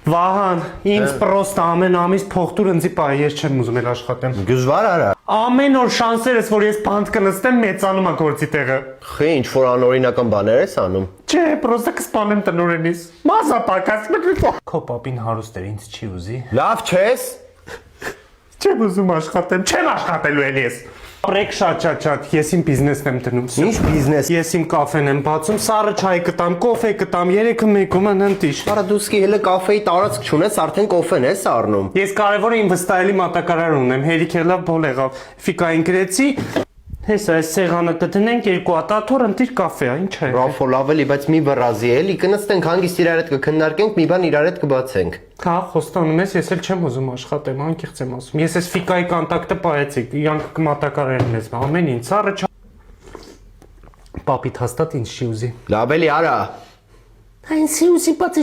Վահան, ինձ պրոստ ամեն ամիս փոխտուր ընձի պահ, ես չեմ ուզում էլ աշխատեմ։ Դժվար արա։ Ամեն օր շանսերս, որ ես բանտ կնստեմ, մեծանում է գործի տեղը։ Խի, ինչ որ անօրինական բաներ ես անում։ Չէ, պրոստը կսպանեմ տնօրենից։ Մազապակած մտքով։ Քո պապին հարուստ էր, ինձ չի ուզի։ Լավ չես։ Չեմ ուզում աշխատեմ, չեմ աշխատելու էլ ես։ Ապրեք շատ, ես իմ բիզնեսն եմ դնում։ Ինչ բիզնես։ Ես իմ կաֆեն եմ բացում, սառը չայ կտամ, կոֆե կտամ, 3-ը 1-ում ընտիշ։ Արա դուսկի հələ կաֆեի տարածք չունես, արդեն կոֆեն ես առնում։ Ես կարևորը իմ վստահելի մատակարար ունեմ, հերիք լավ բոլ եղավ։ Ֆիկային գրեցի, հեսա այս սեղանը կդնենք 2 ատաթոռ ընտիր կաֆե, ինչ է։ Ռաֆո լավ էլի, բայց մի վռազի էլի, կնստենք հանգիստ իրար հետ կքննարկենք, մի բան իրար հետ կբացենք։ Քա խոստանում ես, ես էլ չեմ ուզում աշխատեմ, անկեղծ եմ ասում։ Ես այս ֆիկայի կոնտակտը պահեցի, իրանք կմատակարարեն մեզ, ամեն ինչ, սառը չ։ Պապիդ հաստատ ինձ չի ուզի։ Լավ էլի արա։ Այն չի ուզի, բայց